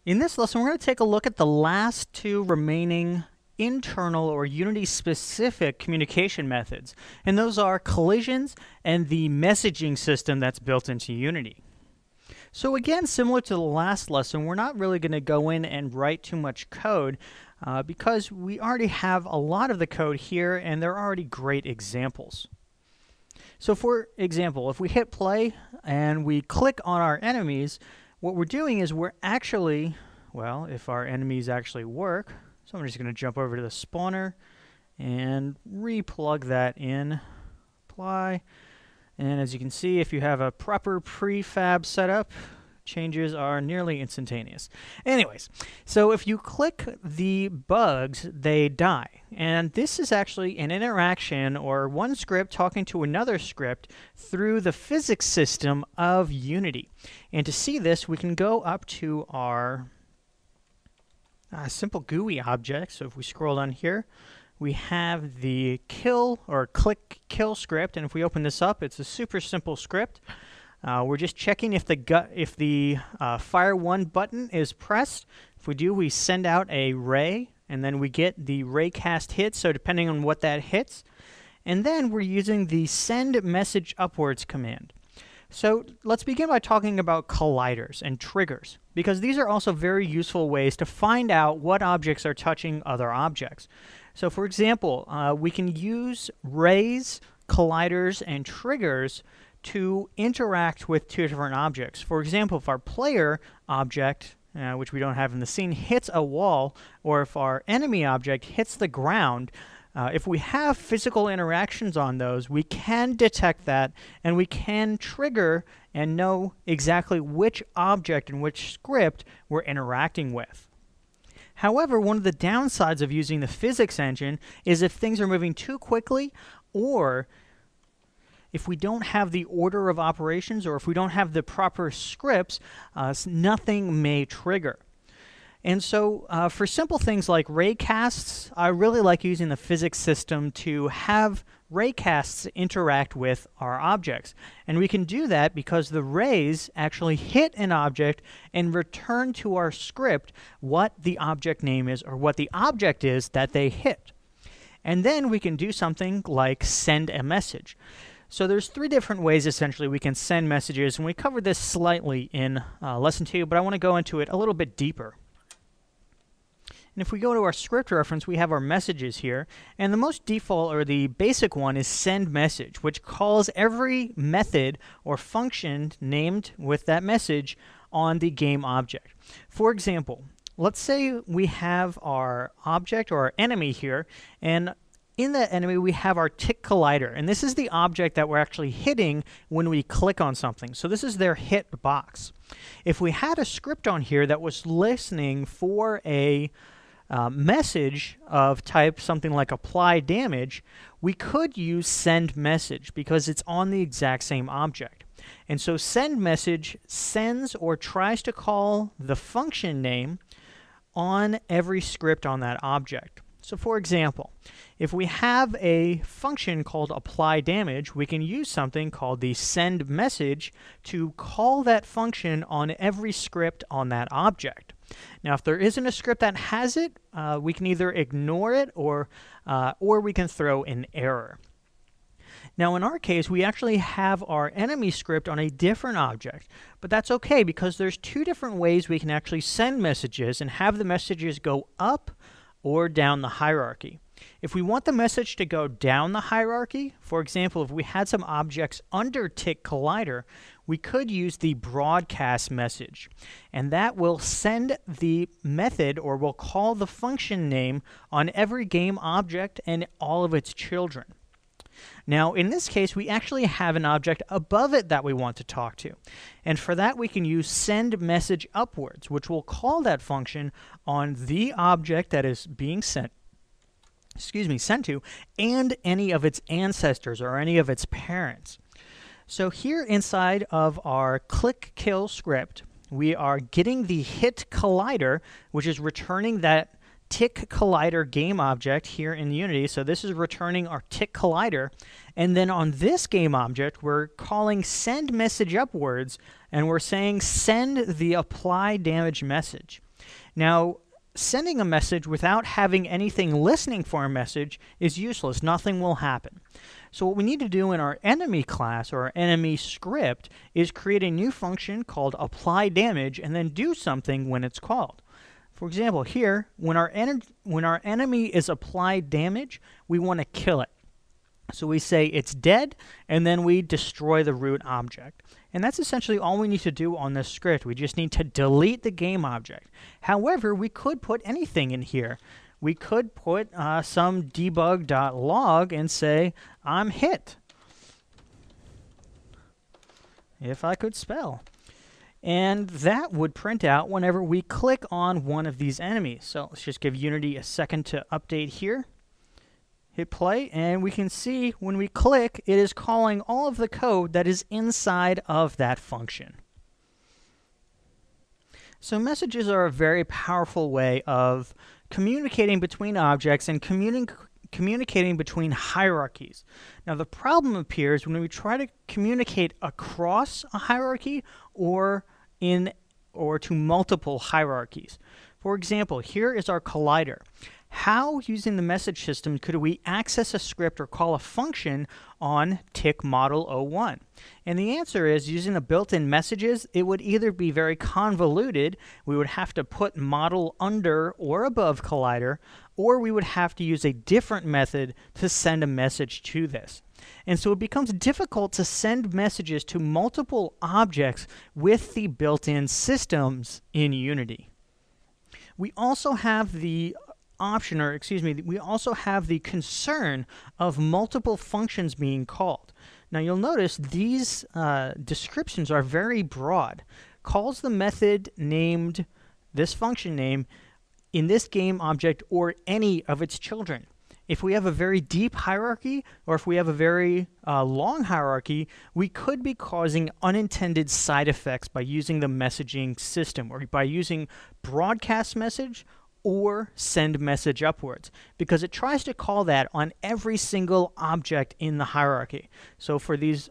In this lesson, we're going to take a look at the last two remaining internal or Unity-specific communication methods, and those are collisions and the messaging system that's built into Unity. So again, similar to the last lesson, we're not really going to go in and write too much code because we already have a lot of the code here and they're already great examples. So for example, if we hit play and we click on our enemies, what we're doing is we're actually, well, if our enemies actually work, so I'm just going to jump over to the spawner and re-plug that in, apply, and as you can see, if you have a proper prefab setup, changes are nearly instantaneous. Anyways, so if you click the bugs, they die. And this is actually an interaction or one script talking to another script through the physics system of Unity. And to see this, we can go up to our simple GUI object. So if we scroll down here, we have the kill or click kill script. And if we open this up, it's a super simple script. We're just checking if the fire one button is pressed. If we do, we send out a ray, and then we get the ray cast hit, so depending on what that hits. And then we're using the SendMessageUpwards command. So let's begin by talking about colliders and triggers, because these are also very useful ways to find out what objects are touching other objects. So for example, we can use rays, colliders, and triggers to interact with two different objects. For example, if our player object, which we don't have in the scene, hits a wall, or if our enemy object hits the ground, if we have physical interactions on those, we can detect that and we can trigger and know exactly which object and which script we're interacting with. However, one of the downsides of using the physics engine is if things are moving too quickly, or if we don't have the order of operations, or if we don't have the proper scripts, nothing may trigger. And so for simple things like raycasts, I really like using the physics system to have raycasts interact with our objects. And we can do that because the rays actually hit an object and return to our script what the object name is, or what the object is that they hit. And then we can do something like send a message. So there's three different ways, essentially, we can send messages, and we covered this slightly in Lesson 2, but I want to go into it a little bit deeper. And if we go to our script reference, we have our messages here, and the most default, or the basic one, is send message, which calls every method or function named with that message on the game object. For example, let's say we have our object or our enemy here, and in that enemy, we have our tick collider, and this is the object that we're actually hitting when we click on something. So this is their hit box. If we had a script on here that was listening for a message of type something like apply damage, we could use send message because it's on the exact same object. And so send message sends or tries to call the function name on every script on that object. So for example, if we have a function called apply damage, we can use something called the send message to call that function on every script on that object. Now, if there isn't a script that has it, we can either ignore it or we can throw an error. Now, in our case, we actually have our enemy script on a different object, but that's okay because there's two different ways we can actually send messages and have the messages go up or down the hierarchy. If we want the message to go down the hierarchy, for example, if we had some objects under tick collider, we could use the broadcast message, and that will send the method, or will call the function name on every game object and all of its children. Now, in this case, we actually have an object above it that we want to talk to. And for that, we can use SendMessageUpwards, which will call that function on the object that is being sent to, and any of its ancestors or any of its parents. So here inside of our click kill script, we are getting the hit collider, which is returning that tick collider game object here in Unity. So this is returning our tick collider. And then on this game object, we're calling send message upwards, and we're saying send the apply damage message. Now, sending a message without having anything listening for a message is useless. Nothing will happen. So what we need to do in our enemy class or our enemy script is create a new function called apply damage and then do something when it's called. For example, here, when our enemy is applied damage, we want to kill it. So we say it's dead, and then we destroy the root object. And that's essentially all we need to do on this script. We just need to delete the game object. However, we could put anything in here. We could put some debug.log and say, I'm hit. If I could spell. And that would print out whenever we click on one of these enemies. So let's just give Unity a second to update here. Hit play, and we can see when we click, it is calling all of the code that is inside of that function. So messages are a very powerful way of communicating between objects and communicating between hierarchies. Now the problem appears when we try to communicate across a hierarchy or to multiple hierarchies. For example, here is our collider. How, using the message system, could we access a script or call a function on tick model 01? And the answer is, using the built-in messages, it would either be very convoluted, we would have to put model under or above collider, or we would have to use a different method to send a message to this. And so it becomes difficult to send messages to multiple objects with the built-in systems in Unity. We also have the we also have the concern of multiple functions being called. Now you'll notice these descriptions are very broad. Calls the method named this function name in this game object or any of its children. If we have a very deep hierarchy or if we have a very long hierarchy, we could be causing unintended side effects by using the messaging system or by using BroadcastMessage or SendMessageUpwards, because it tries to call that on every single object in the hierarchy. So for these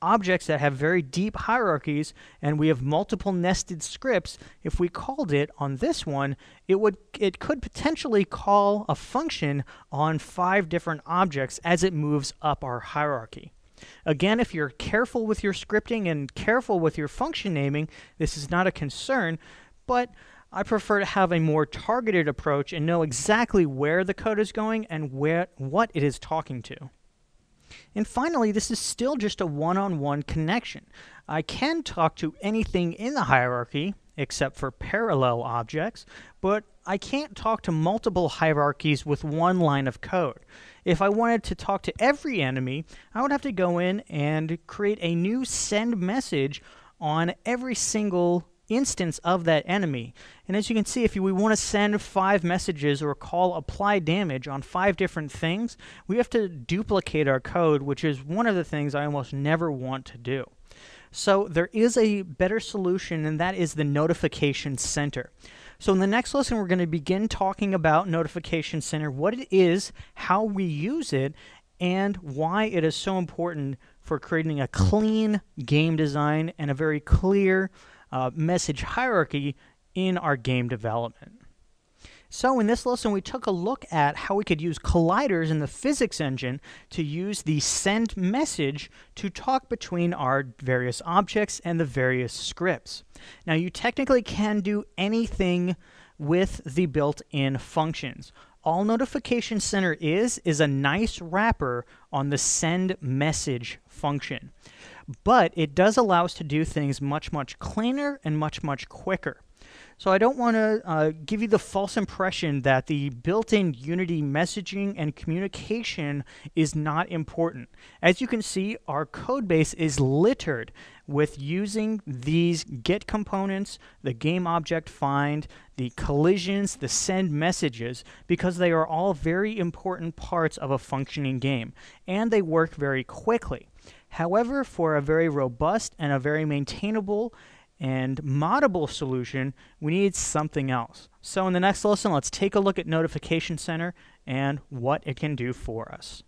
objects that have very deep hierarchies and we have multiple nested scripts, if we called it on this one, it could potentially call a function on 5 different objects as it moves up our hierarchy. Again, if you're careful with your scripting and careful with your function naming, this is not a concern, but I prefer to have a more targeted approach and know exactly where the code is going and what it is talking to. And finally, this is still just a one-on-one connection. I can talk to anything in the hierarchy, except for parallel objects, but I can't talk to multiple hierarchies with one line of code. If I wanted to talk to every enemy, I would have to go in and create a new send message on every single instance of that enemy. And as you can see, if we want to send 5 messages or call apply damage on 5 different things, we have to duplicate our code, which is one of the things I almost never want to do. So there is a better solution, and that is the Notification Center. So in the next lesson, we're going to begin talking about Notification Center, what it is, how we use it, and why it is so important for creating a clean game design and a very clear message hierarchy in our game development. So in this lesson, we took a look at how we could use colliders in the physics engine to use the send message to talk between our various objects and the various scripts. Now, you technically can do anything with the built-in functions. All Notification Center is a nice wrapper on the send message function. But it does allow us to do things much, much cleaner and much, much quicker. So I don't want to give you the false impression that the built-in Unity messaging and communication is not important. As you can see, our code base is littered with using these get components, the game object find, the collisions, the send messages, because they are all very important parts of a functioning game, and they work very quickly. However, for a very robust and a very maintainable and moddable solution, we need something else. So in the next lesson, let's take a look at Notification Center and what it can do for us.